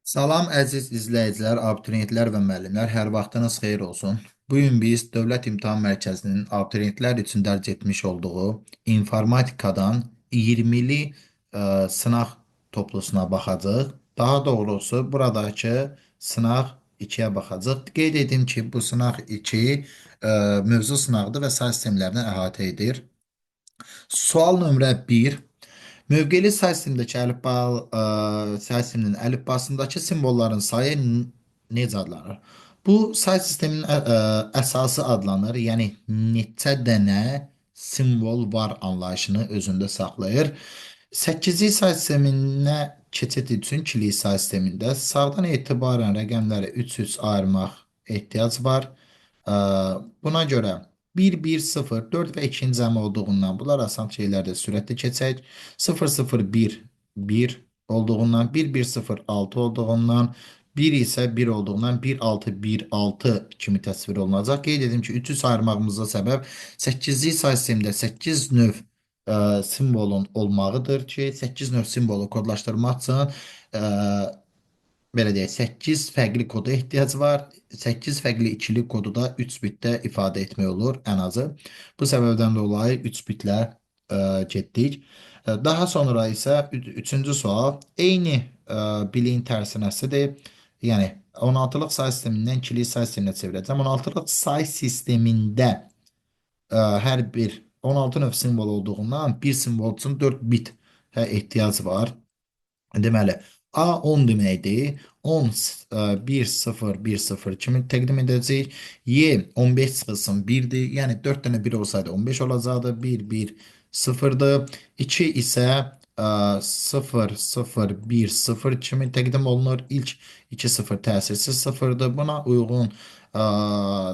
Salam əziz izləyicilər, abituriyentlər və müəllimlər, hər vaxtınız xeyir olsun. Bu gün biz Dövlət İmtahan Mərkəzinin abituriyentlər üçün dərc etmiş olduğu informatikadan 20-li sınaq toplusuna baxacağıq. Daha doğrusu buradakı sınaq 2-yə baxacağıq. Qeyd edim ki, bu sınaq 2 mövzu sınağıdır və say sistemlərini əhatə edir. Sual nömrə 1. Mövqeli say sistemindəki say sisteminin əlifbasındakı simvolların sayı necə adlanır? Bu say sisteminin əsası adlanır. Yəni neçə dənə simvol var anlayışını özündə saxlayır. 8-ci say sisteminə keçid üçün kiçik say sistemində sağdan etibarən rəqəmləri 3-3 ayırmaq ehtiyac var. Ə, Buna görə 1, 1, 0, 4 və 2-nin cəmi olduğundan bunlar asan şeylərdə sürətli keçək. 0, 0, 1, 1 olduğundan 1, 1, 0, 6 olduğundan 1 isə 1 olduğundan 1, 6, 1, 6 kimi təsvir olunacaq. Qeyd edim ki, 3-ü sayırmağımıza səbəb 8-ci say sistemində 8 növ simvolun olmağıdır ki, 8 növ simvolu kodlaşdırmaq üçün belə deyək, 8 fərqli koda ehtiyac var. 8 fərqli ikili kodu da 3 bitdə ifadə etmək olur ən azı. Bu səbəbdən dolayı 3 bitlə getdik. Daha sonra isə 3-cü sual eyni biliyin tərsinəsidir. Yəni 16-lıq say sistemindən ikilik say sisteminə çevirəcəm. 16-lıq say sistemində hər bir 16 növ simvol olduğundan bir simvol üçün 4 bit ehtiyac var. Deməli, A 10 deməkdir. 10 1 0 1 0 kimi təqdim edəcəyik. Y 15 çıxılsın 1-dir. Yəni 4 dənə 1 olsaydı 15 olacaqdı. 1 1 0-dır. 2 isə 0 0 1 0 kimi təqdim olunur. İlk 2 0 təsirsiz 0-dır. Buna uyğun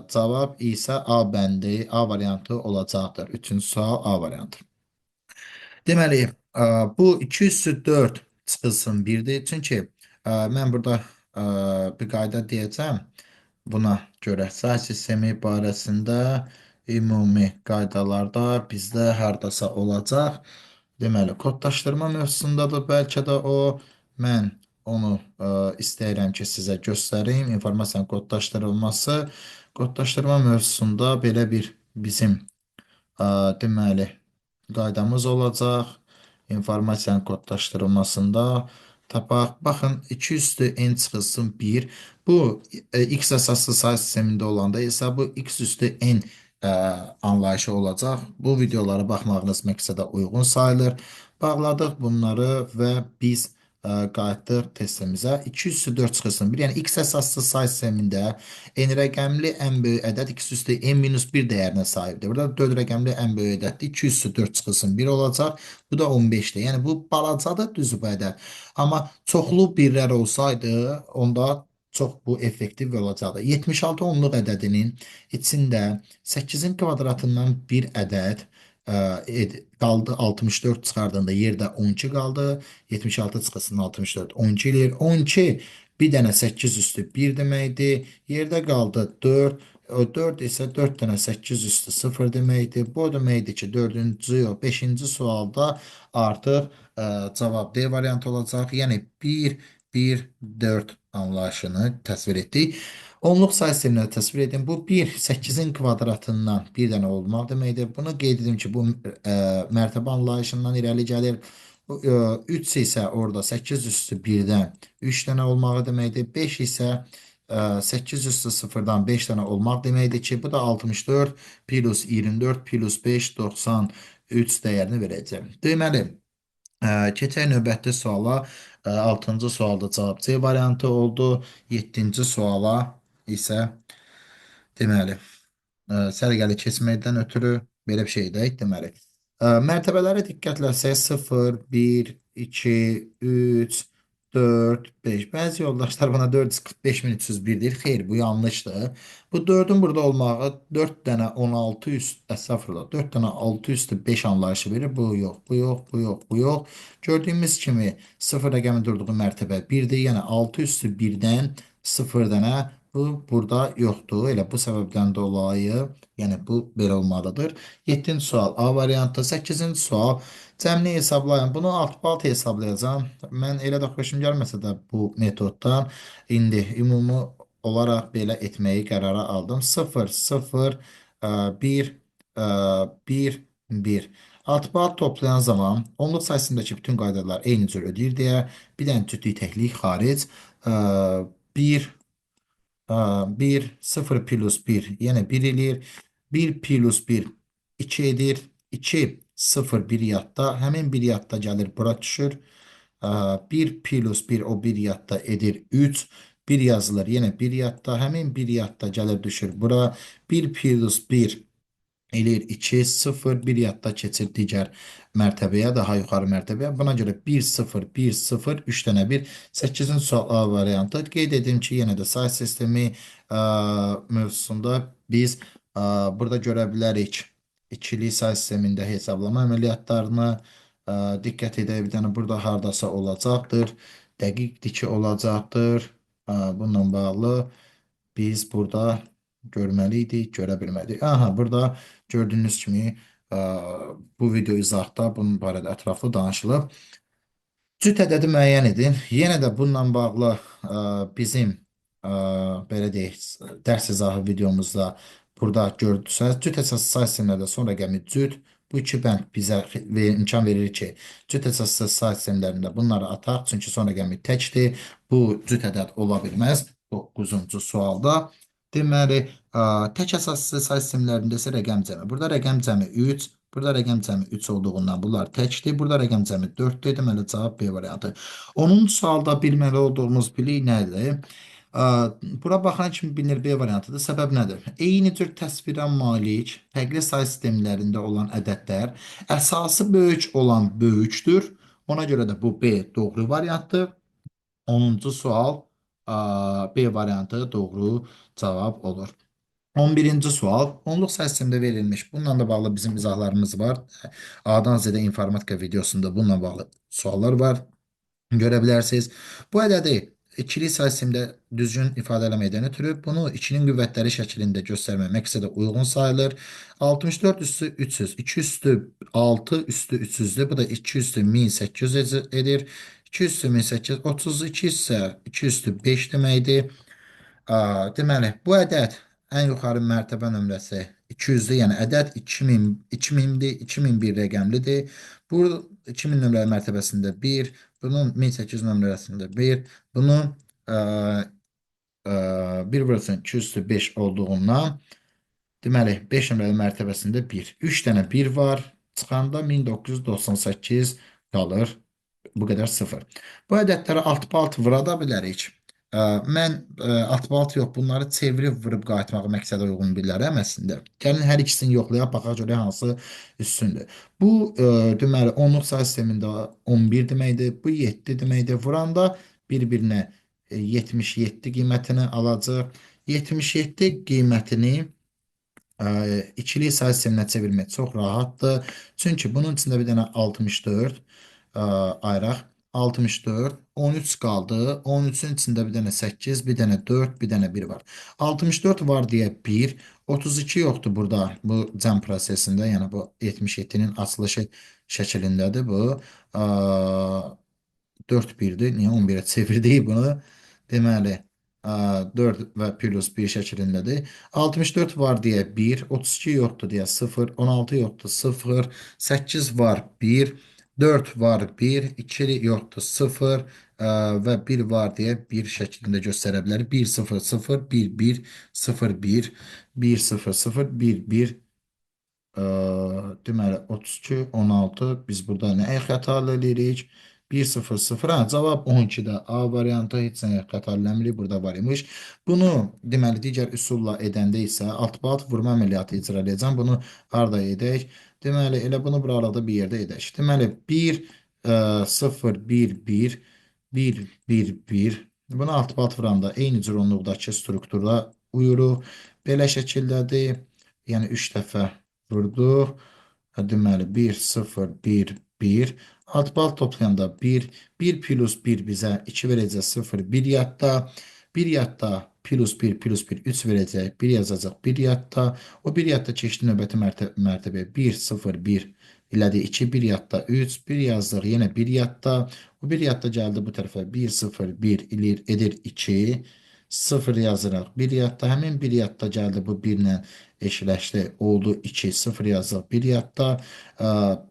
cavab isə A bəndi, A variantı olacaqdır. Üçüncü sual A variantı. Deməli, bu 2 üssü 4 çıxılsın 1-dir. Çünki mən burada bir qayda deyəcəm. Buna görə say sistemi barəsində ümumi qaydalarda bizdə hardasa olacaq. Deməli, koddaşdırma mövzusundadır bəlkə də o. Mən onu istəyirəm ki, sizə göstərim. İnformasiyanın koddaşdırılması. Koddaşdırma mövzusunda belə bir bizim deməli qaydamız olacaq. İnformasiyanın kodlaşdırılmasında tapaq. Baxın 2 üstü n çıxılsın 1. Bu x əsaslı say sistemində olanda isə bu x üstü n anlayışı olacaq. Bu videolara baxmağınız məqsədə uyğun sayılır. Bağladıq bunları və biz qayıtdıq testimizə. 2 üstü 4 çıxılsın 1. Yəni x əsaslı say sistemində n rəqəmli ən böyük ədəd x üstü n minus 1 dəyərinə sahibdir. Burada 4 rəqəmli ən böyük ədəddir. 2 üstü 4 çıxılsın 1 olacaq. Bu da 15'dir. Yəni bu balacadır düzü bu ədəd. Amma çoxlu birlər olsaydı, onda çox bu effektiv olacaqdı. 76 onluq ədədinin içində 8-in kvadratından bir ədəd qaldı 64 çıxardığında yerdə 12 qaldı. 76 çıxılsın 64 12 eləyir. 12 bir dənə 8 üstü 1 deməkdir. Yerdə qaldı 4. O 4 isə 4 dənə 8 üstü 0 deməkdir. Bu deməkdir ki, 4-cü yox, 5-ci sualda artıq cavab D variantı olacaq. Yəni 1 1 4 anlayışını təsvir etdik. Onluq say sisteminə təsvir edin. Bu 1 8-in kvadratından bir dənə olmaq deməkdir. Bunu qeyd edim ki, bu mərtəbə anlayışından irəli gəlir. 3 isə orada 8 üstü 1-dən 3 dənə olmağı deməkdir. 5 isə 8 üstü 0-dan 5 dənə olmaq deməkdir ki, bu da 64 plus 24 plus 5 93 dəyərini verəcəm. Deməli, keçək növbəti suala. 6-cı sualda cavab C variantı oldu. 7-ci suala isə deməli sərgəli keçməkdən ötürü belə bir şey edək deməli. Mərtəbələrə diqqətlə 0, 1, 2, 3, 4, 5. Bəzi yoldaşlar bana 445.301 deyir. Xeyr, bu yanlışdır. Bu 4'ün burada olmağı 4 dənə 16 üst, estağfurullah, 4 dənə 6 üstü 5 anlayışı verir. Bu yox, bu yox, bu yox, bu yox. Gördüyümüz kimi 0 rəqəmin durduğu mərtəbə 1'dir. Yəni 6 üstü 1'dən 0 dənə bu burada yoxdur. Elə bu səbəbdən dolayı, yəni bu belə olmalıdır. 7-ci sual A variantı, 8-ci sual Cəmini hesablayın. Bunu alt-balt hesablayacağım. Mən elə də xoşum gəlməsə də bu metoddan indi ümumi olaraq belə etməyi qərara aldım. 0, 0, 1, 1, 1. Alt-balt toplayan zaman onluq sayısındakı bütün qaydalar eyni cür ödəyir deyə bir dənə cütlük təklik xaric 1, 1, 0 plus 1 yine 1 eləyir. 1 plus 1 2 edir. 2, 0, 1 yadda. Həmin 1 yadda gəlir bura düşür. 1 plus 1 o 1 yadda edir 3. 1 yazılır yenə 1 yadda. Həmin 1 yadda gəlir düşür bura. 1 plus 1 eləyir 2, 0, 1 yadda keçir digər mərtəbəyə, daha yuxarı mərtəbəyə. Buna görə 1, 0, 1, 0, 3 dənə 1, 8-ci sual A variantı. Qeyd edim ki, yenə də say sistemi mövzusunda biz burada görə bilərik ikili say sistemində hesablama əməliyyatlarını. Diqqət edək, bir dənə burada hardasa olacaqdır. Dəqiqdir ki, olacaqdır. Bununla bağlı biz burada görməliydik, görə bilmədik. Aha, burada gördüyünüz kimi bu video izahda bunun barədə ətraflı danışılıb. Cüt ədədi müəyyən edin. Yenə də bununla bağlı bizim belə deyək, dərs izahı videomuzda burada gördüyseniz, cüt əsaslı say sistemlərdə son rəqəmi cüt. Bu iki bənd bizə imkan verir ki, cüt əsaslı say sistemlərində bunları ataq. Çünki son rəqəmi təkdir. Bu cüt ədəd ola bilməz. 9-cu sualda. Deməli, tək əsaslı say sistemlərində isə rəqəm cəmi. Burada rəqəm cəmi 3, burada rəqəm cəmi 3 olduğundan bunlar təkdir. Burada rəqəm cəmi 4-dür. Deməli, cavab B variantı. 10-cu sualda bilməli olduğumuz bilik nədir? Bura baxan kimi bilinir B variantıdır. Səbəb nədir? Eyni cür təsvirə malik fərqli say sistemlərində olan ədədlər əsası böyük olan böyükdür. Ona görə də bu B doğru variantdır. 10-cu sual B variantı doğru cavab olur. 11-ci sual. Onluq say sistemində verilmiş. Bununla da bağlı bizim izahlarımız var. A'dan Z-də informatika videosunda bununla bağlı suallar var. Görə bilərsiniz. Bu ədədi ikili say sistemdə düzgün ifadə eləməkdən ötürü bunu 2-nin qüvvətləri şəklində göstərmək məqsədə uyğun sayılır. 64 üstü 300, 2 üstü 6 üstü 300'dür. Bu da 2 üstü 1800 edir. 2 üstü 1800, 32 isə 2 üstü 5 deməkdir. Deməli, bu ədəd ən yuxarı mərtəbə nömrəsi 200-dür, yəni ədəd 2000, 2000-dir, 2001 rəqəmlidir. Bu 2000 nömrəli mərtəbəsində 1, bunun 1800 nömrəsində 1, bunun 1 vurulsun 205 olduğundan deməli 5 nömrəli mərtəbəsində 1. 3 dənə 1 var. Çıxanda 1998 qalır. Bu qədər 0. Bu ədədləri alt-balt vura da bilərik. Mən alt-balt yox, bunları çevirib vurub qayıtmağı məqsədə uyğun bilirəm əslində. Gəlin hər ikisini yoxlayaq, baxaq görə hansı üstündür. Bu deməli onluq say sistemində 11 deməkdir, bu 7 deməkdir. Vuranda bir-birinə 77 qiymətini alacaq. 77 qiymətini ikili say sisteminə çevirmək çox rahatdır. Çünki bunun içində bir dənə 64 ayıraq. 64, 13 qaldı. 13-ün içində bir dənə 8, bir dənə 4, bir dənə 1 var. 64 var deyə 1, 32 yoxdur burada bu cəm prosesində, yəni bu 77-nin açılışı şəklindədir bu. 4 1-dir. Niyə 11-ə çevirdik bunu? Deməli, 4 və plus 1 şəklindədir. 64 var deyə 1, 32 yoxdur deyə 0, 16 yoxdur 0, 8 var 1, 4 var 1, 2 yoxdur 0 və 1 var deyə 1 şəklində göstərə bilər. 1, 0, 0, 1, 1, 0, 1, 1, 0, 0, 1, 1, deməli 32, 16 biz burada nəyə xəta eləyirik? 1, 0, 0, cavab 12-də A variantı heç nəyə xəta eləmirik, burada var imiş. Bunu deməli digər üsulla edəndə isə alt-balt vurma əməliyyatı icra edəcəm. Bunu harda edək? Deməli elə bunu buralarda bir yerdə edək. Deməli 1, 0, 1, 1, 1, 1, 1. Bunu alt-balt vuranda eyni cür onluqdakı struktura uyuruq. Belə şəkildədir. Yəni 3 dəfə vurduq. Deməli 1, 0, 1, 1. Alt-balt toplayanda 1, 1 plus 1 bizə 2 verəcək 0, 1 yadda. 1 yadda plus 1, plus 1, 3 verəcək. 1 yazacaq 1 yadda. O 1 yadda keçdi növbəti mərtəbəyə 1, 0, 1 elədi 2, bir yadda 3, bir yazdıq yenə bir yadda. Bu bir yadda gəldi bu tərəfə 1, 0, 1 edir 2. 0 yazırıq. Bir yadda həmin bir yadda gəldi bu 1 ilə eşləşdi. Oldu 2, 0 yazıq. Bir yadda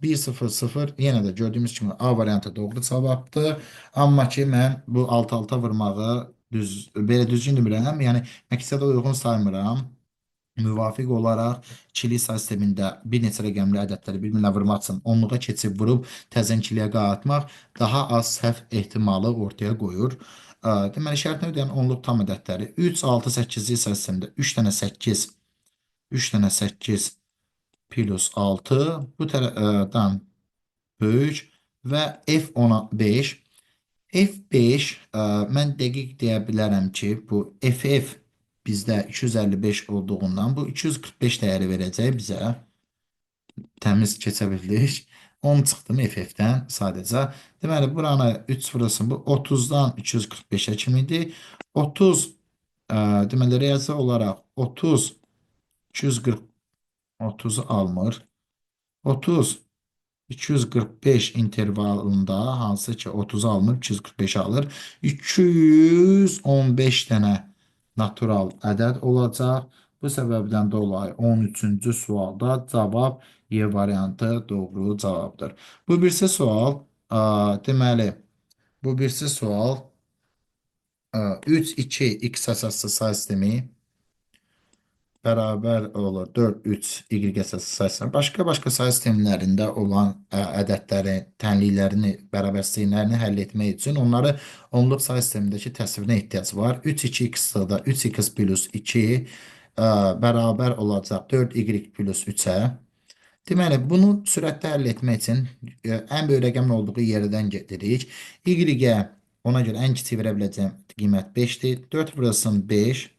1, 0, 0 yenə də gördüyümüz kimi A variantı doğru cavabdır. Amma ki mən bu alt-alta vurmağı belə düzgün demirəm. Yəni məqsədə uyğun saymıram. Müvafiq olaraq ikili say sistemində bir neçə rəqəmli ədədləri bir-birinə vurmaq üçün onluğa keçib vurub təzən ikiliyə qayıtmaq daha az səhv ehtimalı ortaya qoyur. Deməli, şərtinə ödəyən onluq tam ədədləri 3, 6, 8-ci say sistemində 3 dənə 8, 3 dənə 8 plus 6 bu tərəfdən böyük və F10-a 5. F5 mən dəqiq deyə bilərəm ki, bu FF bizdə 255 olduğundan bu 245 dəyəri verəcək bizə. Təmiz keçə bildik. 10 çıxdım FF-dən sadəcə. Deməli, buranı 3 vurulsun. Bu 30-dan 245-ə kimidir. 30 deməli, riyazi olaraq 30 240 30-u almır. 30 245 intervalında hansı ki 30 almır, 245 alır. 215 dənə natural ədəd olacaq. Bu səbəbdən dolayı 13-cü sualda cavab Y variantı doğru cavabdır. Bu birisi sual, deməli, bu birisi sual 3, 2, x əsaslı say sistemi bərabər olur 4, 3, y əsas sayısı. Başqa say sistemlərində olan ədədləri, tənliklərini, bərabərsizliklərini həll etmək üçün onları onluq say sistemindəki təsvirinə ehtiyac var. 3, 2, x-da 3x plus 2 bərabər olacaq 4y plus 3-ə. Deməli, bunu sürətlə həll etmək üçün ən böyük rəqəmin olduğu yerdən gedirik. Y-ə ona görə ən kiçik verə biləcəyim qiymət 5-dir. 4 vurulsun 5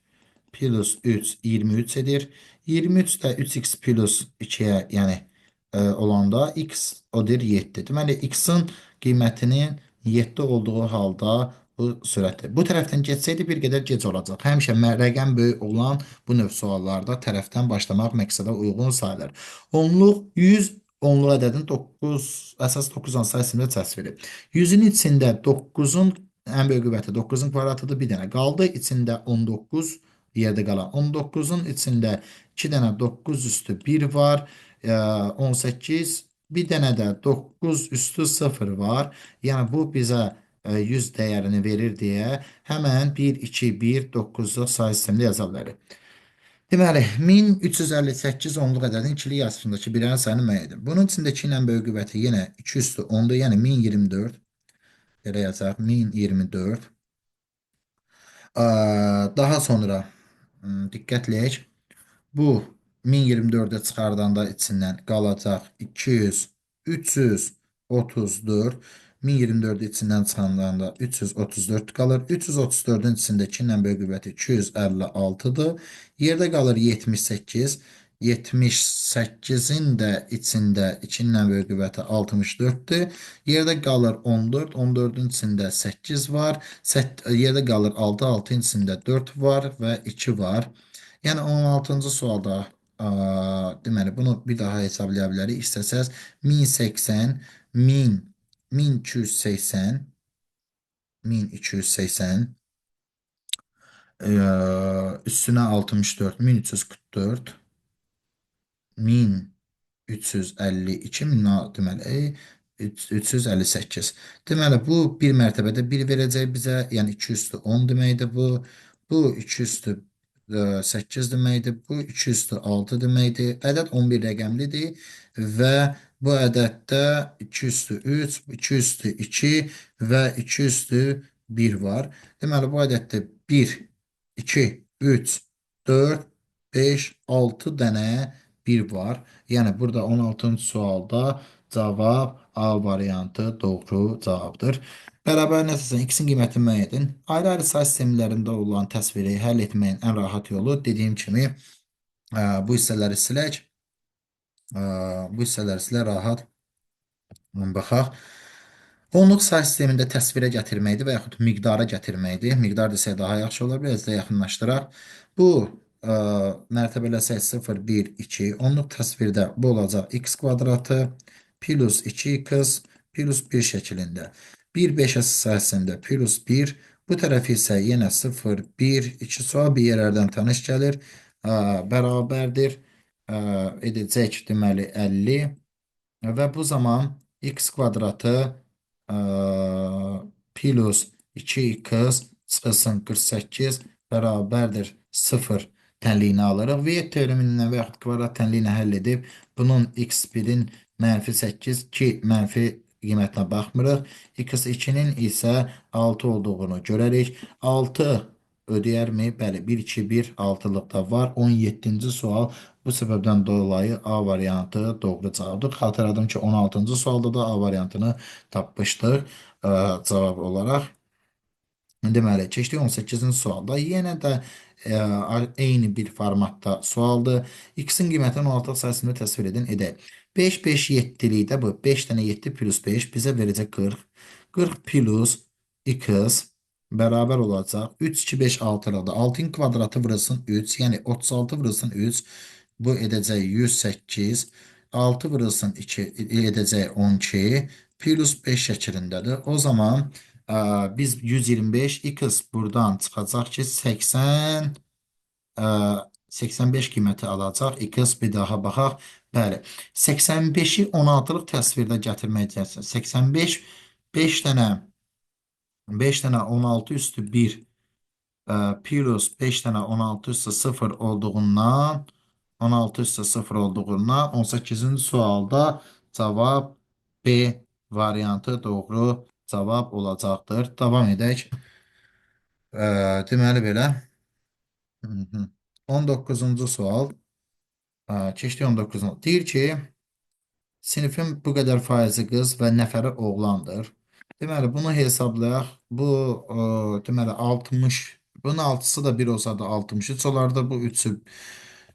plus 3 23 edir. 23 də 3x plus 2-yə yəni olanda x odur 7. Deməli, x-in qiymətinin 7 olduğu halda bu sürətdir. Bu tərəfdən geçsəydi bir qədər gec olacaq. Həmişə rəqəm böyük olan bu növ suallarda tərəfdən başlamaq məqsədə uyğun sayılır. Onluq 100 onluq ədədin 9, əsas 9 sayısında təsviri. 100-ün içində 9-un ən böyük qüvvəti 9-un kvadratıdır bir dənə. Qaldı içində 19 yerdə qalan. 19-un içində 2 dənə 9 üstü 1 var. 18 bir dənə də 9 üstü 0 var. Yəni bu bizə 100 dəyərini verir deyə həmən 1, 2, 1, 9-luq say sistemində yaza bilərik. Deməli, 1358 onluq ədədin ikili yazısındakı birən sayını müəyyən edin. Bunun içindəki ilə böyük qüvvəti yenə 2 üstü 10-dur, yəni 1024. Yerə yazaq, 1024. Daha sonra diqqətləyək. Bu 1024'e çıxardanda içindən qalacaq 200, 334. 1024 içindən çıxardanda 334 qalır. 334-ün içində 2 ilə böyük qüvvəti 256-dır. Yerdə qalır 78. 78-in də içində 2 ilə böyük qüvvəti 64-dür. Yerdə qalır 14. 14-ün içində 8 var. Yerdə qalır 6. 6-ın içində 4 var və 2 var. Yəni 16-cı sualda deməli bunu bir daha hesablaya bilərik. İstəsəz 1080, 1000, 1280, 1280 üstünə 64, 1344, 1352 min deməli 358. Deməli bu bir mərtəbədə 1 verəcək bizə, yəni 2 üstü 10 deməkdir bu. Bu 2 üstü 8 deməkdir. Bu 2 üstü 6 deməkdir. Ədəd 11 rəqəmlidir və bu ədəddə 2 üstü 3, 2 üstü 2 və 2 üstü 1 var. Deməli bu ədəddə 1, 2, 3, 4, 5, 6 dənə 1 var. Yəni burada 16-cı sualda cavab A variantı doğru cavabdır. Bərabər nəticədən x-in qiymətini müəyyən edin. Ayrı-ayrı say sistemlərində olan təsviri həll etməyin ən rahat yolu dediyim kimi bu hissələri silək. Bu hissələri silə rahat baxaq. Onluq say sistemində təsvirə gətirməkdir və yaxud miqdara gətirməkdir. Miqdar desək daha yaxşı ola bilər, də yaxınlaşdıraq. Bu mərtəbələsək 0, 1, 2. Onluq təsvirdə bu olacaq x kvadratı. plus 2x plus 1 şəklində. 1 5 əsasında plus 1. Bu tərəf isə yenə 0, 1, 2 sual bir yerlərdən tanış gəlir. Bərabərdir. Edəcək deməli 50. Və bu zaman x kvadratı ə, plus 2x çıxılsın 48 bərabərdir 0 tənliyini alırıq. V teoremindən və yaxud kvadrat tənliyini həll edib bunun x1-in -8 ki mənfi qiymətinə baxmırıq. X2-nin isə 6 olduğunu görərik. 6 ödəyərmi? Bəli, 1, 2, 1, 6-lıqda var. 17-ci sual. Bu səbəbdən dolayı A variantı doğru cavabdır. Xatırladım ki, 16-cı sualda da A variantını tapmışdıq cavab olaraq. Deməli, keçdik 18-ci sualda. Yenə də eyni bir formatda sualdır. X-in qiymətini 16 sayısında təsvir edin, edək. 5, 5, 7-likdə bu. 5 dənə 7 plus 5 bizə verəcək 40. 40 plus x bərabər olacaq. 3, 2, 5, 6-lıqda. 6-ın kvadratı vurulsun 3. Yəni 36 vurulsun 3. Bu edəcək 108. 6 vurulsun 2 edəcək 12. Plus 5 şəklindədir. O zaman biz 125 x buradan çıxacaq ki 80 85 qiyməti alacaq. X bir daha baxaq. Bəli. 85-i 16-lıq təsvirdə gətirmək istəyirsən. 85 5 dənə 16 üstü 1 plus 5 dənə 16 üstü 0 olduğundan 16 üstü 0 olduğundan 18-ci sualda cavab B variantı doğru cavab olacaqdır. Davam edək. Deməli belə. 19-cu sual. Keçdik 19-cu. Deyir ki, sinifin bu qədər faizi qız və nəfəri oğlandır. Deməli, bunu hesablayaq. Bu, deməli, 60. Bunun 6-sı da 1 olsa da 63 olardı.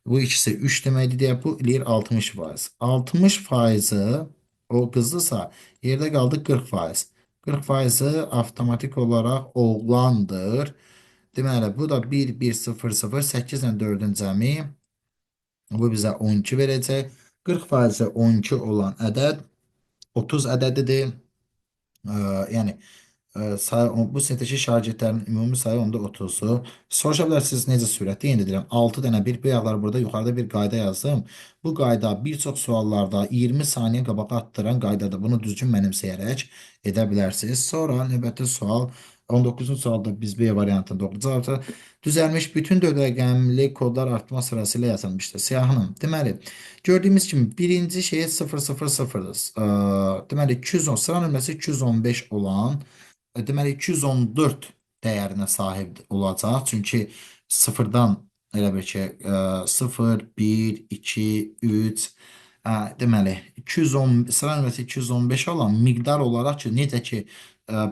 Bu ikisi 3 deməkdir deyə bu eləyir 60%. 60%-i o qızdısa, yerdə qaldı 40%. 40%-i avtomatik olaraq oğlandır. Deməli, bu da 1, 1, 0, 0, 8 ilə 4-ün cəmi. Bu bizə 12 verəcək. 40%-i 12 olan ədəd 30 ədədidir. Yəni, bu sinifdəki şagirdlərin ümumi sayı onda 30-dur. Soruşa bilərsiniz necə sürətli? Yenə deyirəm, 6 dənə bir bu yağlar burada yuxarıda bir qayda yazdım. Bu qayda bir çox suallarda 20 saniyə qabağa atdıran qaydadır. Bunu düzgün mənimsəyərək edə bilərsiniz. Sonra növbəti sual 19-cu sualda biz B variantını doğru cavabdır. Düzəlmiş bütün dörd rəqəmli kodlar artma sırası ilə yazılmışdır. Siyahının. Deməli, gördüyümüz kimi birinci şey 000'dır. Deməli, 210 sıra nömrəsi 215 olan deməli 214 dəyərinə sahib olacaq. Çünki sıfırdan elə bir ki 0, 1, 2, 3 deməli 210 sıra nömrəsi 215 olan miqdar olaraq ki necə ki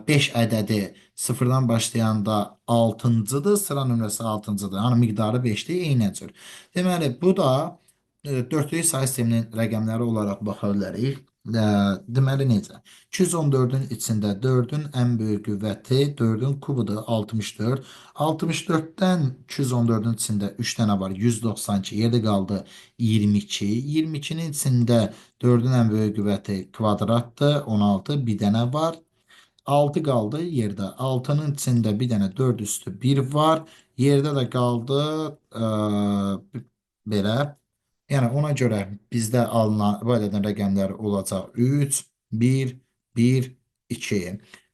5 ədədi sıfırdan başlayanda 6-cıdır, sıra nömrəsi 6-cıdır. Yəni miqdarı 5-dir, eyni cür. Deməli bu da dörtlük sayı sisteminin rəqəmləri olaraq baxa bilərik. Deməli necə? 214-ün içində 4-ün ən böyük qüvvəti 4-ün kubudur 64. 64-dən 214-ün içində 3 dənə var 192 yerdə qaldı 22. 22-nin içində 4-ün ən böyük qüvvəti kvadratdır 16 bir dənə var. 6 qaldı yerdə. 6-nın içində bir dənə 4 üstü 1 var. Yerdə də qaldı belə. Yəni ona görə bizdə alınan bu ədədin rəqəmləri olacaq 3, 1, 1, 2.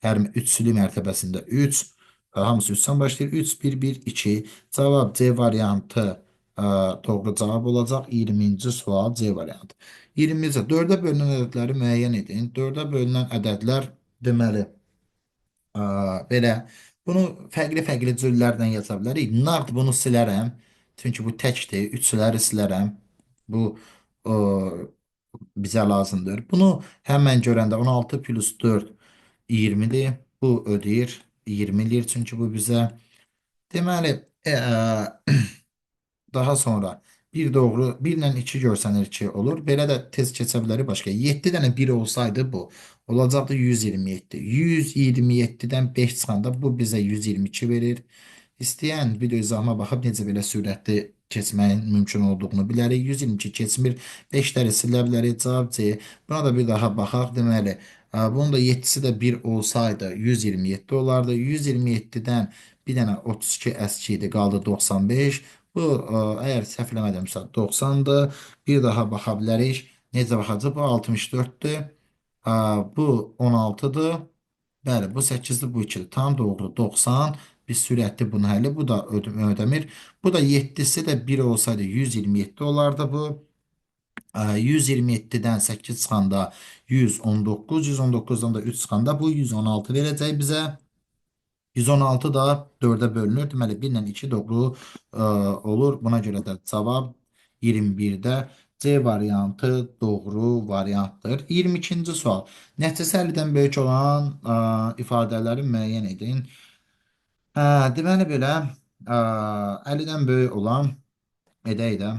Hər üçlü mərtəbəsində 3. Hamısı 3-dən başlayır. 3, 1, 1, 2. Cavab C variantı doğru cavab olacaq. 20-ci sual C variantı. 20-ci 4-ə bölünən ədədləri müəyyən edin. 4-ə bölünən ədədlər deməli belə bunu fərqli-fərqli cürlərlə yaza bilərik. Nağd bunu silərəm. Çünki bu təkdir. Üçləri silərəm. Bu bizə lazımdır. Bunu həmən görəndə 16 plus 4 20-dir. Bu ödəyir 20 eləyir çünki bu bizə. Deməli, daha sonra bir doğru 1 ilə 2 görsənir ki olur. Belə də tez keçə bilərik başqa. 7 dənə 1 olsaydı bu olacaqdı 127. 127-dən 5 çıxanda bu bizə 122 verir. İstəyən video izahıma baxıb necə belə sürətli keçməyin mümkün olduğunu bilərik. 122 keçmir. 5-ləri silə bilərik. Cavab C. Buna da bir daha baxaq. Deməli, bunun da 7-si də 1 olsaydı 127 olardı. 127-dən bir dənə 32 əski idi, qaldı 95. Bu, əgər səhv eləmədimsə 90-dır. Bir daha baxa bilərik. Necə baxacaq? Bu 64-dür. Bu 16'dır. Bəli, bu 8'dir, bu 2'dir. Tam doğru 90. Bir sürətli bunun həlli. Bu da ödəmir. Bu da 7'si də 1 olsaydı 127 olardı bu. 127'den 8 çıxanda 119. 119'dan da 3 çıxanda bu 116 verəcək bizə. 116 da 4'e bölünür. Deməli 1 ilə 2 doğru olur. Buna görə də cavab 21'də C variantı doğru variantdır. 22-ci sual. Nəticəsi 50-dən böyük olan ifadələri müəyyən edin. Deməli belə 50-dən böyük olan edək də.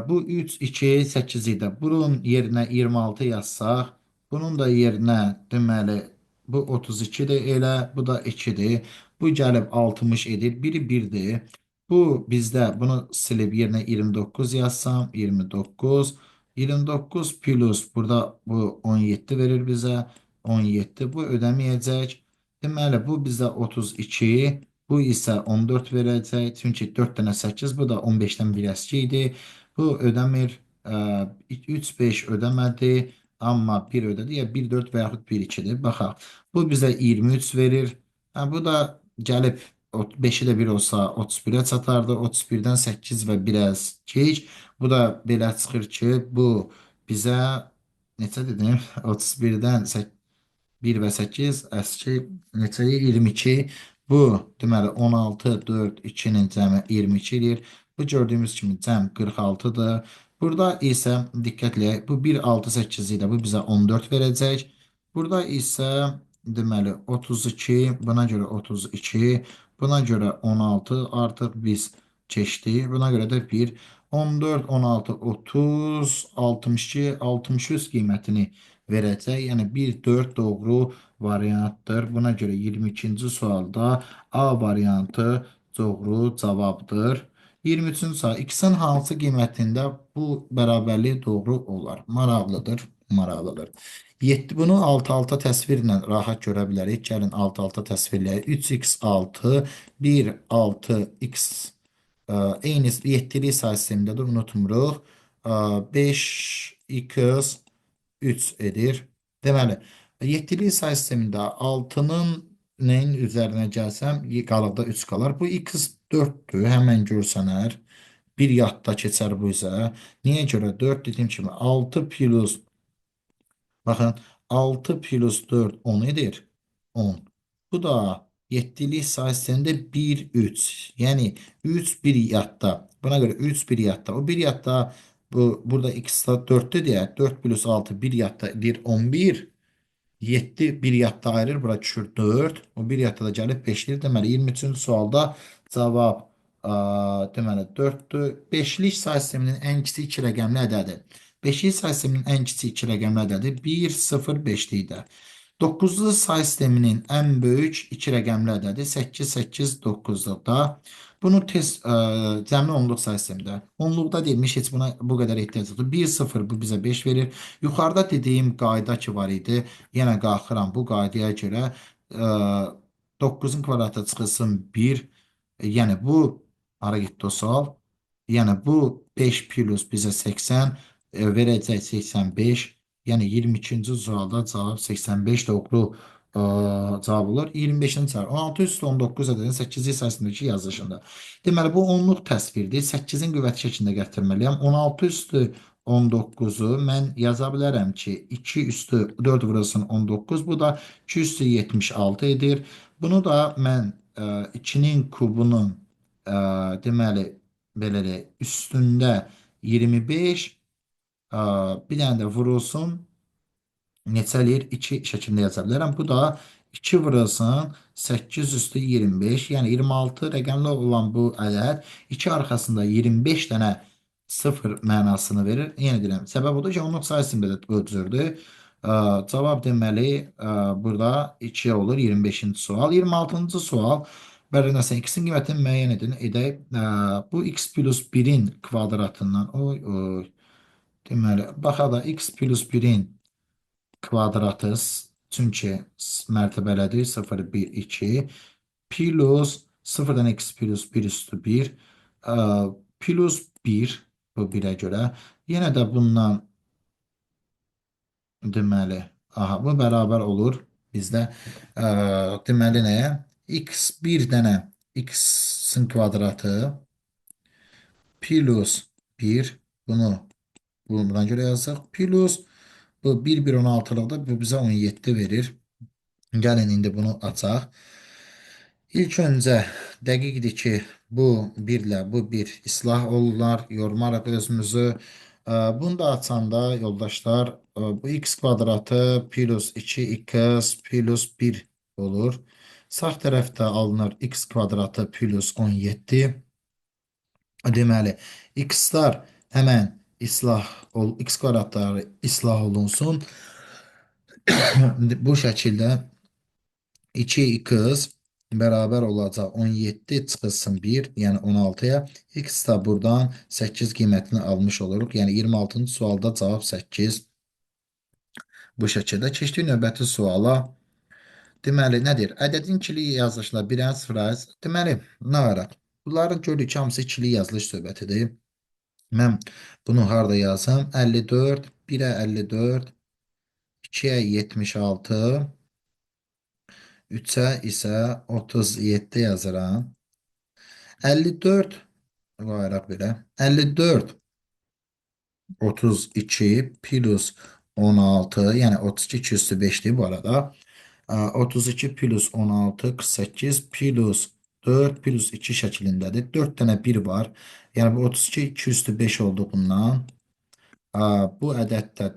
Bu 3, 2, 8 idi. Bunun yerinə 26 yazsaq, bunun da yerinə deməli bu 32-dir elə, bu da 2-dir. Bu gəlib 60 edir. Biri 1-dir. Bu bizdə bunu silib yerinə 29 yazsam, 29. 29 plus burada bu 17 verir bizə. 17 bu ödəməyəcək. Deməli bu bizdə 32. Bu isə 14 verəcək. Çünki 4 dənə 8, bu da 15-dən bir əski idi. Bu ödəmir. 3-5 ödəmədi. Amma 1 ödədi. Ya 1-4 və yaxud 1-2-dir. Baxaq. Bu bizə 23 verir. Bu da gəlib 5-i də 1 olsa 31'ə çatardı. 31'dən 8 və biraz keç. Bu da belə çıxır ki, bu bizə neçə dedim? 31'dən 8 1 və 8 əski neçəyə 22. Bu deməli 16, 4, 2'nin cəmi 22 edir. Bu gördüyümüz kimi cəm 46'dır. Burada isə diqqətlə bu 1, 6, 8 idi. Bu bizə 14 verəcək. Burada isə deməli 32, buna görə 32, buna görə 16 artıq biz keçdik. Buna görə də 1, 14, 16, 30, 62, 63 qiymətini verəcək. Yəni 1, 4 doğru variantdır. Buna görə 22-ci sualda A variantı doğru cavabdır. 23-cü sual. X'in hansı qiymətində bu bərabərlik doğru olar? Maraqlıdır, maraqlıdır. 7 bunu alt-alta təsvirlə rahat görə bilərik. Gəlin alt-alta təsvirləyək. 3x 6, 1 6 x eyni 7'li say sistemindədir, unutmuruq. 5x 3 edir. Deməli, 7'li say sistemində 6'nın neyin üzərinə gəlsəm, qalıqda 3 qalar. Bu x 4'dür, həmən görsənər. Bir yadda keçər bu üzə. Niyə görə 4 dediyim kimi 6 plus, baxın 6 plus 4 10 edir. 10. Bu da 7'li say sistemində 1 3. Yəni 3 bir yadda. Buna görə 3 bir yadda. O bir yadda bu burada x da 4'tür deyə 4 plus 6 bir yadda edir 11. 7 bir yadda ayırır. Bura düşür 4. O bir yadda da gəlib 5'lir. Deməli 23-cü sualda cavab deməli 4'dür. 5'lik say sisteminin ən kiçik 2 rəqəmli ədədi. 5'lik say sisteminin ən kiçik 2 rəqəmli ədədi 1, 0, 5'likdə. 9'lu say sisteminin ən böyük 2 rəqəmli ədədi 8, 8, 9'da. Bunu tez cəmli onluq say sistemində. Onluqda deyilmiş, heç buna bu qədər ehtiyac yoxdur. 1, 0 bu bizə 5 verir. Yuxarıda dediyim qayda ki var idi. Yenə qalxıram bu qaydaya görə 9'un kvadratı çıxılsın 1. Yəni bu hara getdi o sual? Yəni bu 5 plus bizə 80 verəcək 85. Yəni 22-ci sualda cavab 85 doğru cavab olur. 25-ci sual. 16 üstü 19 ədədin 8 hissəsindəki yazılışında. Deməli bu onluq təsvirdir. 8-in qüvvəti şəklində gətirməliyəm. 16 üstü 19'u mən yaza bilərəm ki 2 üstü 4 vurulsun 19. Bu da 2 üstü 76 edir. Bunu da mən 2'nin kubunun deməli belə də üstündə 25 bir dənə də vurulsun neçə eləyir? 2 şəklində yaza bilərəm. Bu da 2 vurulsun 8 üstü 25. Yəni 26 rəqəmli olan bu ədəd 2 arxasında 25 dənə 0 mənasını verir. Yenə deyirəm, səbəb odur ki, onluq say sistemində də bölcürdür. Cavab deməli burada 2 olur. 25-ci sual. 26-cı sual. Bəli, nəsə x-in qiymətini müəyyən edək. Bu x plus 1-in kvadratından, deməli, baxaq da x plus 1-in kvadratı, çünki mərtəbələdir, 0, 1, 2, plus 0-dan x plus 1 üstü 1, plus 1, bu 1-ə görə. Yenə də bundan, deməli, aha, bu bərabər olur bizdə, deməli nəyə? X bir dənə x-in kvadratı plus 1, bunu buna görə yazıq, plus bu 1, 1, 16-lıqda bu bizə 17 verir. Gəlin indi bunu açaq. İlk öncə dəqiqdir ki, bu 1 ilə bu 1 islah olurlar. Yormaraq özümüzü. Bunu da açanda yoldaşlar, bu x kvadratı plus 2x plus 1 olur. Sağ tərəfdə alınır x kvadratı plus 17. Deməli, x-lar həmən x kvadratları islah olunsun. Bu şəkildə 2x beraber olacaq 17 çıxılsın 1, yəni 16-ya. X da buradan 8 qiymətini almış oluruq. Yəni 26-cı sualda cavab 8. Bu şəkildə keçdik növbəti suala. Deməli, nədir? Ədədin ikili yazılışla 1-ən 0-a. Deməli, nə araq? Bunların gördük ki, hamısı ikili yazılış söhbətidir. Mən bunu harada yazsam? 54, 1-ə 54, 2-ə 76, 3-ə isə 37 yazıram. 54 var belə. 54 32 plus 16, yəni 32 üstü 5'dir bu arada. 32 plus 16 48 plus 4 plus 2 şəklindədir. 4 dənə 1 var. Yəni bu 32 2 üstü 5 olduğundan bu ədəddə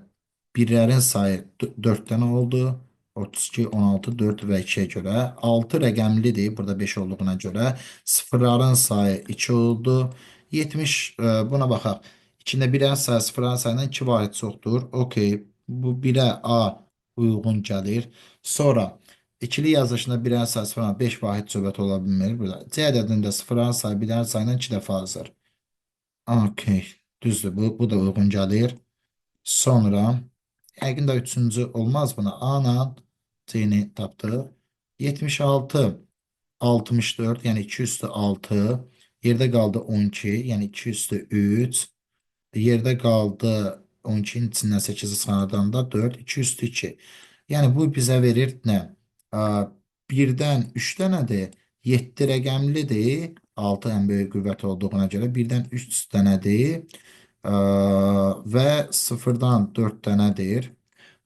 birlərin sayı 4 dənə oldu. 32, 16, 4 və 2-yə görə. 6 rəqəmlidir burada 5 olduğuna görə. Sıfırların sayı 2 oldu. 70, buna baxaq. İçində birlərin sayı sıfırların sayından 2 vahid çoxdur. Okey. Bu 1-ə A uyğun gəlir. Sonra ikili yazılışında birlərin sayı sıfırdan 5 vahid söhbət ola bilmir. Burada C ədədində sıfırların sayı birlərin sayından 2 dəfə azdır. Okey. Düzdür. Bu da uyğun gəlir. Sonra yəqin də üçüncü olmaz buna. A ilə C-ni tapdıq. 76, 64, yəni 2 üstü 6. Yerdə qaldı 12, yəni 2 üstü 3. Yerdə qaldı 12'nin içindən 8'i çıxardan da 4, 2 üstü 2. Yəni bu bizə verir nə? 1-dən 3 dənədir. 7 rəqəmlidir. 6 ən böyük qüvvət olduğuna görə 1-dən 3 dənədir. Və 0-dan 4 dənədir.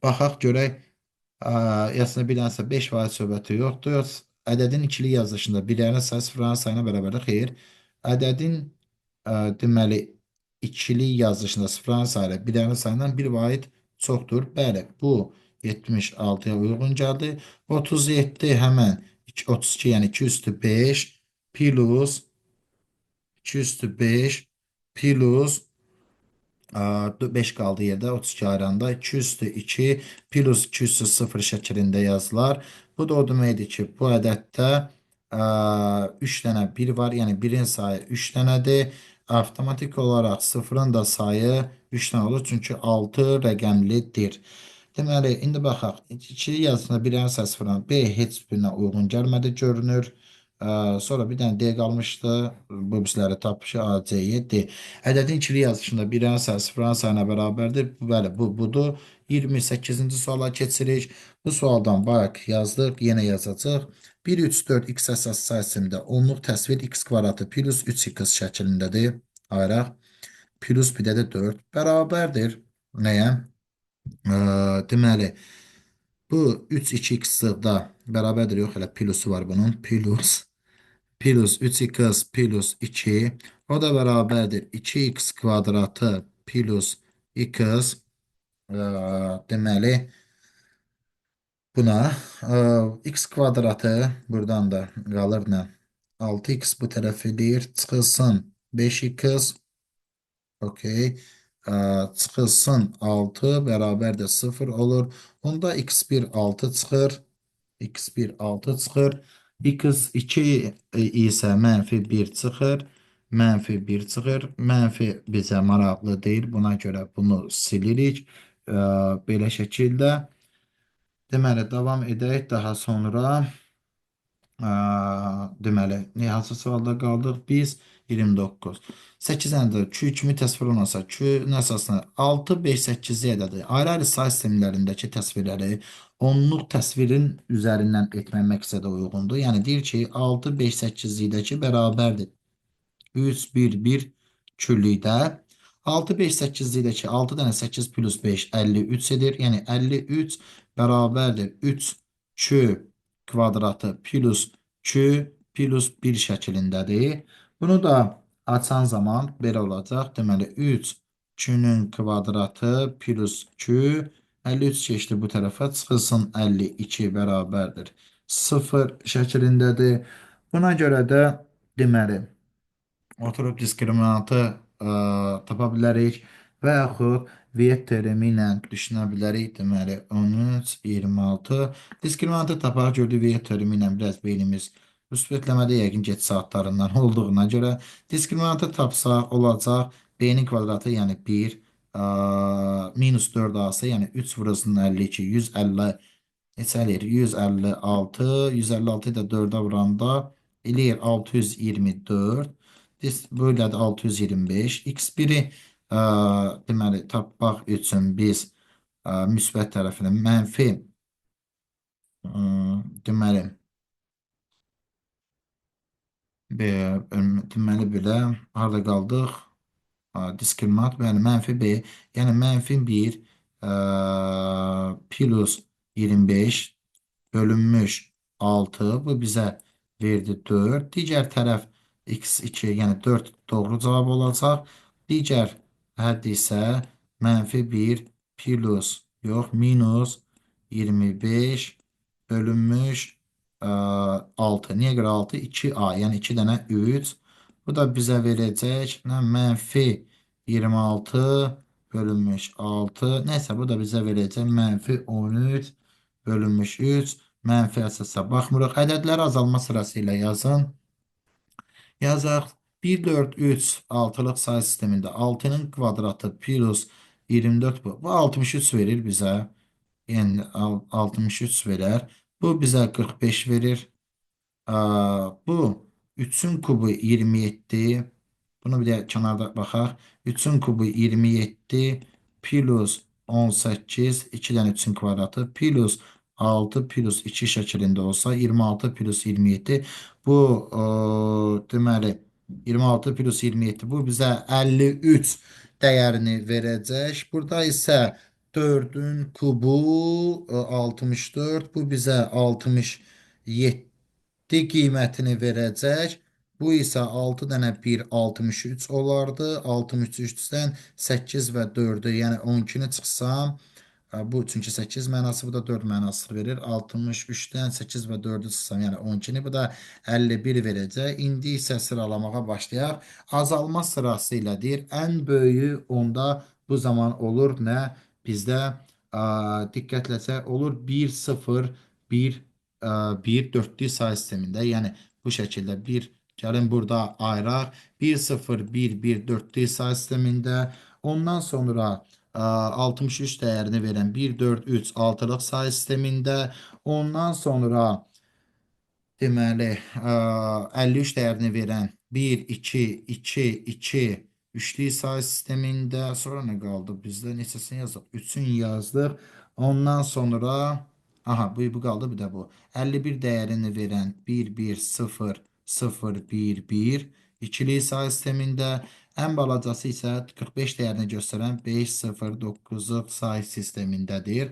Baxaq görək, yazısında bir dənəsə 5 vahid söhbəti yoxdur. Ədədin ikili yazılışında birlərin sayı sıfırların sayına bərabərdir. Xeyr. Ədədin deməli ikili yazılışında sıfırların sayı birlərin sayından bir vahid çoxdur. Bəli, bu 76-ya uyğun gəldi. 37 həmən 32, yəni 2 üstü 5 plus 2 üstü 5 plus 5 qaldı yerdə 32 ayranda 2 üstü 2 plus 2 üstü 0 şəklində yazılar. Bu da o deməkdir ki, bu ədəddə 3 dənə 1 var. Yəni 1-in sayı 3 dənədir. Avtomatik olaraq 0-ın da sayı 3 dənə olur. Çünki 6 rəqəmlidir. Deməli, indi baxaq. İkili yazısında birlərin sayı 0-dan B heç birinə uyğun gəlmədi görünür. Sonra bir dənə D qalmışdı. Bu bizləri tapışı A, C, D. Ədədin ikili yazışında birlərin sayı sıfırların sayına bərabərdir. Bəli, bu budur. 28-ci suala keçirik. Bu sualdan bayaq yazdıq, yenə yazacaq. 1, 3, 4 x əsas sayısında onluq təsvir x kvadratı plus 3x şəklindədir. Ayıraq. Plus bir də 4 bərabərdir. Nəyə? Deməli, bu 3, 2x da bərabərdir. Yox, elə plusu var bunun. Plus 3x plus 2 o da beraberdir 2x kvadratı plus x deməli buna x kvadratı buradan da qalır nə? 6x bu tərəf edir. Çıxılsın 5x. Okey. Çıxılsın 6 bərabərdir 0 olur. Onda x1 6 çıxır. X1 6 çıxır. x2 isə -1 çıxır. -1 çıxır. Mənfi bizə maraqlı deyil. Buna görə bunu silirik. Belə şəkildə. Deməli, davam edək. Daha sonra deməli, hansı sualda qaldıq? Biz 29. 8-də Q kimi təsvir olunsa, Q-ün əsasına 6, 5, 8 ədədi ayrı-ayrı say sistemlərindəki təsvirləri onluq təsvirin üzərindən etmək məqsədə uyğundur. Yəni deyir ki, 6, 5, 8-likdəki bərabərdir. 3, 1, 1 küllükdə. 6, 5, 8'likdəki 6 dənə 8 plus 5 53 edir. Yəni 53 bərabərdir 3 Q kvadratı plus Q plus 1 şəklindədir. Bunu da açan zaman belə olacaq. Deməli 3 Q-nün kvadratı plus Q 53 keçdi bu tərəfə çıxılsın 52 bərabərdir 0 şəklindədir. Buna görə də deməli oturup diskriminantı tapa bilərik və yaxud Viet terimi ilə düşünə bilərik. Deməli 13, 26. Diskriminantı tapaq gördük Viet terimi ilə biraz beynimiz müsbətləmədə yəqin geç saatlarından olduğuna görə diskriminantı tapsaq olacaq b-nin kvadratı yəni 1 minus 4a-sı yəni 3 vurulsun 52 150 neçə eləyir? 156. 156 da 4-ə vuranda eləyir 624. Böyle de 625. X1'i deməli tapmaq üçün biz müsbət tərəfini mənfi deməli deməli belə harda qaldıq? Diskriminant yəni mənfi B, yəni mənfi 1 plus 25 bölünmüş 6 bu bizə verdi 4. Digər tərəf x2 yəni 4 doğru cavab olacaq. Digər hədd isə -1 plus yox minus 25 bölünmüş 6. Niyə görə 6? 2a yəni 2 dənə 3. Bu da bizə verəcək -26 bölünmüş 6. Nəysə bu da bizə verəcək -13 bölünmüş 3. Mənfi əsasa baxmırıq. Ədədləri azalma sırası ilə yazın. Yazaq 1, 4, 3 altılıq say sistemində 6'nın kvadratı plus 24 bu. Bu 63 verir bizə. Yəni 63 verər. Bu bizə 45 verir. Bu 3'ün kubu 27. Bunu bir de kenarda baxaq. 3'ün kubu 27 plus 18 2 dənə 3'ün kvadratı plus 6 plus 2 şəklində olsa 26 plus 27 bu deməli 26 plus 27 bu bizə 53 dəyərini verəcək. Burada isə 4'ün kubu 64 bu bizə 67 qiymətini verəcək. Bu isə 6 dənə 1 63 olardı. 63-dən 8 və 4'ü yəni 12'ni çıxsam bu çünki 8 mənası bu da 4 mənası verir. 63'dən 8 və 4'ü çıxsam yəni 12'ni bu da 51 verəcək. İndi isə sıralamağa başlayaq. Azalma sırası ilədir. Ən böyüyü onda bu zaman olur nə? Bizdə diqqətləsək olur 1 0 1 1 dörtlük say sistemində. Yəni bu şəkildə bir gəlin burada ayıraq. 1 0 1 1 dörtlük say sistemində. Ondan sonra 63 dəyərini verən 1 4 3 altılıq say sistemində. Ondan sonra deməli 53 dəyərini verən 1 2 2 2 üçlük say sistemində. Sonra nə qaldı bizdə? Neçəsini yazdıq? 3'ün yazdıq. Ondan sonra aha bu qaldı bir də bu. 51 dəyərini verən 1 1 0 0 1 1 ikili say sistemində. Ən balacası isə 45 dəyərini göstərən 5 0 9'luq say sistemindədir.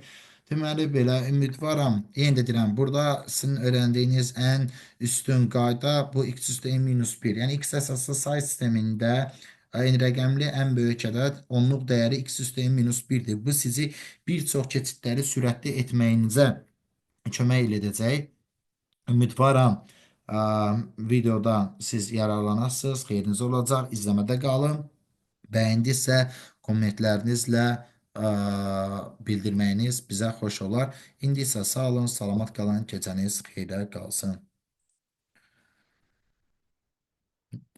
Deməli belə ümidvaram. Yenə də deyirəm, burada sizin öyrəndiyiniz ən üstün qayda bu x üstü n minus 1. Yəni x əsaslı say sistemində n rəqəmli ən böyük ədəd onluq dəyəri x üstü n minus 1'dir. Bu sizi bir çox keçidləri sürətli etməyinizə kömək edəcək. Ümidvaram videoda siz yararlanasınız. Xeyriniz olacaq. İzləmədə qalın. Bəyəndinizsə kommentlərinizlə bildirməyiniz bizə xoş olar. İndi isə sağ olun, salamat qalın, gecəniz xeyrə qalsın.